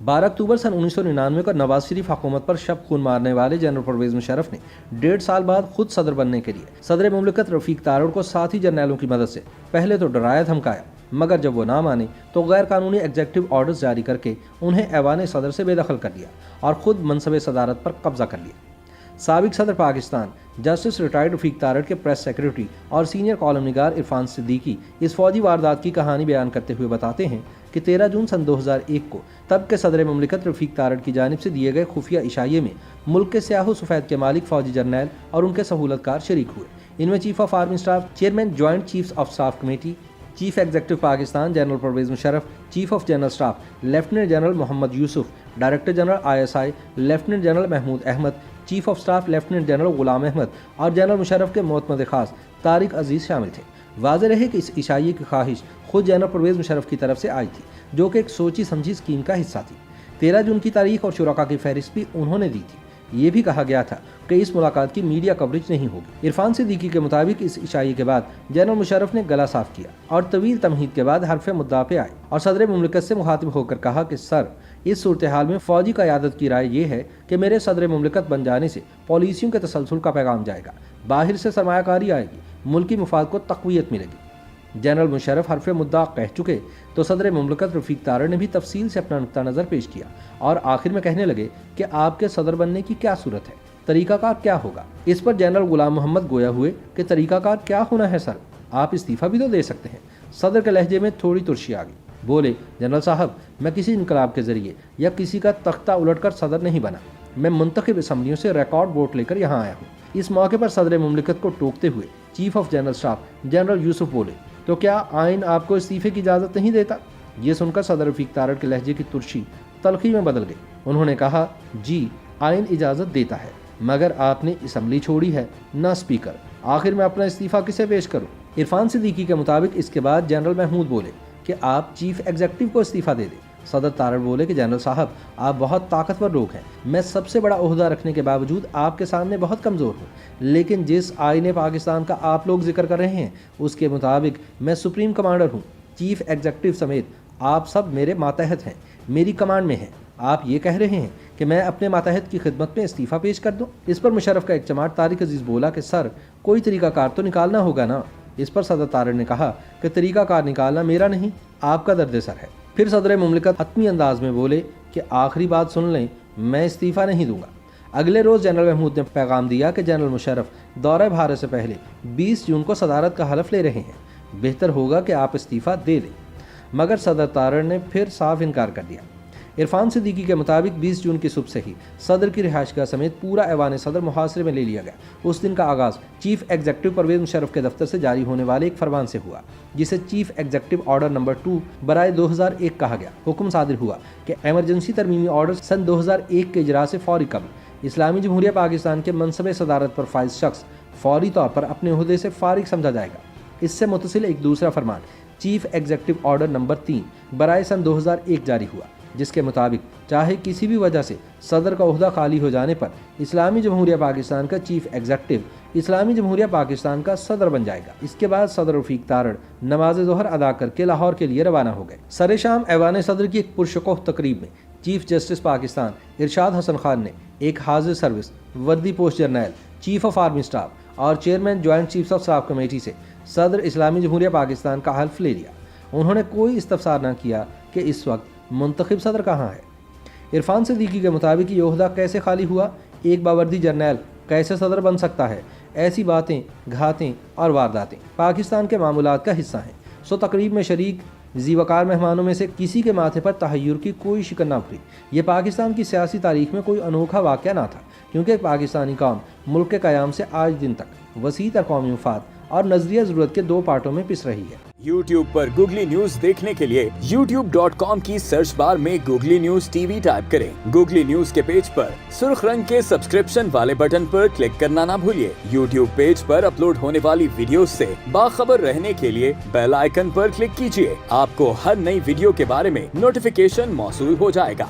12 अक्टूबर सन 1999 को नवाज शरीफ हुकूमत पर शब खून मारने वाले जनरल परवेज मुशर्रफ ने 1.5 साल बाद खुद सदर बनने के लिए सदर मुमलिकत रफीक तारड़ को साथी जर्नैलों की मदद से पहले तो डराया धमकाया, मगर जब वो ना माने तो गैर कानूनी एग्जीक्यूटिव ऑर्डर्स जारी करके उन्हें ऐवान सदर से बेदखल कर दिया और खुद मनसब सदारत पर कब्जा कर लिया। साबिक सदर पाकिस्तान जस्टिस रिटायर्ड रफीक तारड़ के प्रेस सेक्रेटरी और सीनियर कॉलम निगार इरफान सिद्दीकी इस फौजी वारदात की कहानी बयान करते हुए बताते हैं कि 13 जून सन 2001 को तब के सदर मुमलिकत रफीक तारड़ की जानिब से दिए गए खुफिया इशाये में मुल्क के स्याह सफ़ेद के मालिक फौजी जर्नैल और उनके सहूलतकार शरीक हुए। इनमें chief of army staff, chairman joint chiefs of staff committee, chief executive Pakistan general Pervez Musharraf, chief of general staff lieutenant general Mohammad Yusuf, director general ISI lieutenant general Mahmud Ahmad, chief of staff lieutenant general Ghulam Ahmad और जनरल मुशर्रफ के मोतमद खास तारिक अजीज़ शामिल थे। वाज़ेह रहे कि इस इशाये की ख्वाहिश खुद जनरल परवेज मुशर्रफ की तरफ से आई थी, जो कि एक सोची समझी स्कीम का हिस्सा थी। 13 जून की तारीख और शुरका की फहरिस्त भी उन्होंने दी थी। ये भी कहा गया था कि इस मुलाकात की मीडिया कवरेज नहीं होगी। इरफान सिद्दीकी के मुताबिक इस इशाये के बाद जनरल मुशर्रफ ने गला साफ किया और तवील तमहीद के बाद हरफ मुद्दा पे आए और सदर मुमलिकत से मुखातिब होकर कहा कि सर, इस सूरत हाल में फौजी क़यादत की राय ये है कि मेरे सदर मुमलिकत बन जाने से पॉलिसियों के तसलसल का पैगाम जाएगा, बाहर से सरमायाकारी आएगी, मुल्की मुफाद को तक़वियत मिलेगी। जनरल मुशर्रफ हरफ मुद्दा कह चुके तो सदर मुमलिकत रफीक तारड़ ने भी तफसील से अपना नुक्ता नज़र पेश किया और आखिर में कहने लगे कि आपके सदर बनने की क्या सूरत है, तरीकाकार क्या होगा। इस पर जनरल गुलाम मोहम्मद गोया हुए कि तरीकाकार क्या होना है सर, आप इस्तीफ़ा भी तो दे सकते हैं। सदर के लहजे में थोड़ी तुर्शी आ गई। बोले, जनरल साहब, मैं किसी इनकलाब के ज़रिए या किसी का तख्ता उलट कर सदर नहीं बना, मैं मुंतखब असम्बलियों से रिकॉर्ड वोट लेकर यहाँ आया हूँ। इस मौके पर सदर मुमलिकत को टोकते हुए chief of general staff general Yusuf बोले, तो क्या आइन आपको इस्तीफे की इजाज़त नहीं देता? ये सुनकर सदर रफीक तारड़ के लहजे की तुर्शी तलखी में बदल गई। उन्होंने कहा, जी आइन इजाज़त देता है, मगर आपने असम्बली छोड़ी है, ना स्पीकर। आखिर मैं अपना इस्तीफ़ा किसे पेश करूँ? इरफान सिद्दीकी के मुताबिक इसके बाद जनरल महमूद बोले कि आप चीफ एग्जीक्यूटिव को इस्तीफ़ा दे दें। सदर तारड़ बोले कि जनरल साहब, आप बहुत ताकतवर लोग हैं, मैं सबसे बड़ा ओहदा रखने के बावजूद आपके सामने बहुत कमज़ोर हूँ, लेकिन जिस आईने पाकिस्तान का आप लोग जिक्र कर रहे हैं उसके मुताबिक मैं सुप्रीम कमांडर हूँ। चीफ एग्जीक्यूटिव समेत आप सब मेरे मातहत हैं, मेरी कमांड में हैं। आप ये कह रहे हैं कि मैं अपने मातहत की खिदमत में इस्तीफ़ा पेश कर दूँ? इस पर मुशर्रफ का एक चमाट तारिक अजीज़ बोला कि सर, कोई तरीकाकार तो निकालना होगा ना। इस पर सदर तारड़ ने कहा कि तरीकाकार निकालना मेरा नहीं, आपका दर्द-ए-सर है। फिर सदर मुमलिकत हतमी अंदाज में बोले कि आखिरी बात सुन लें, मैं इस्तीफ़ा नहीं दूंगा। अगले रोज़ जनरल महमूद ने पैगाम दिया कि जनरल मुशर्रफ दौरे भारत से पहले 20 जून को सदारत का हलफ ले रहे हैं, बेहतर होगा कि आप इस्तीफ़ा दे दें। मगर सदर तारड़ ने फिर साफ इनकार कर दिया। इरफान सिद्दीकी के मुताबिक 20 जून की सुबह से ही सदर की रिहाइशगाह समेत पूरा ऐवान सदर मुहासरे में ले लिया गया। उस दिन का आगाज़ चीफ एग्जीक्यूटिव परवेज मुशर्रफ के दफ्तर से जारी होने वाले एक फरमान से हुआ, जिसे चीफ एग्जीक्यूटिव ऑर्डर नंबर 2 बराए 2001 कहा गया। हुक्म सादिर हुआ कि एमरजेंसी तरमीमी ऑर्डर सन 2001 के इजरा से फौरी कबल इस्लामी जमहूरिया पाकिस्तान के मनसब सदारत पर फाइज शख्स फौरी तौर पर अपने ओहदे से फारिग समझा जाएगा। इससे मुतसिल एक दूसरा फरमान चीफ एग्जीक्यूटिव ऑर्डर नंबर 3 बराए सन 2001 जारी हुआ, जिसके मुताबिक चाहे किसी भी वजह से सदर का ओहदा खाली हो जाने पर इस्लामी जमहूरिया पाकिस्तान का चीफ एग्जीक्यूटिव इस्लामी जमहूरिया पाकिस्तान का सदर बन जाएगा। इसके बाद सदर रफीक तारड़ नमाज ज़ोहर अदा करके लाहौर के लिए रवाना हो गए। सरे शाम ऐवान सदर की एक पुरशकोह तकरीब में चीफ जस्टिस पाकिस्तान इरशाद हसन खान ने एक हाजिर सर्विस वर्दी पोस्ट जर्नैल, चीफ ऑफ आर्मी स्टाफ और chairman joint chiefs of staff committee से सदर इस्लामी जमहूरिया पाकिस्तान का हल्फ ले लिया। उन्होंने कोई इस्तफसार न किया कि इस वक्त मुंतखब सदर कहाँ है। इरफान सिद्दीकी के मुताबिक ये ओहदा कैसे खाली हुआ, एक बावर्दी जर्नैल कैसे सदर बन सकता है, ऐसी बातें, घातें और वारदातें पाकिस्तान के मामूलात का हिस्सा हैं। सो तकरीब में शरीक ज़ीवकार मेहमानों में से किसी के माथे पर तहय्युर की कोई शिकन न उभरी। ये पाकिस्तान की सियासी तारीख में कोई अनोखा वाक़या ना था, क्योंकि पाकिस्तानी कौम मुल्क के क़याम से आज दिन तक वसी तर कौमी मुफाद और नजरिया ज़रूरत के दो पार्टों में पिस रही है। YouTube पर गूगली न्यूज देखने के लिए youtube.com की सर्च बार में गूगली न्यूज TV टाइप करें। गूगली न्यूज के पेज पर सुर्ख रंग के सब्सक्रिप्शन वाले बटन पर क्लिक करना ना भूलिए। YouTube पेज पर अपलोड होने वाली वीडियोस से बाखबर रहने के लिए बेल आइकन पर क्लिक कीजिए। आपको हर नई वीडियो के बारे में नोटिफिकेशन मौसूल हो जाएगा।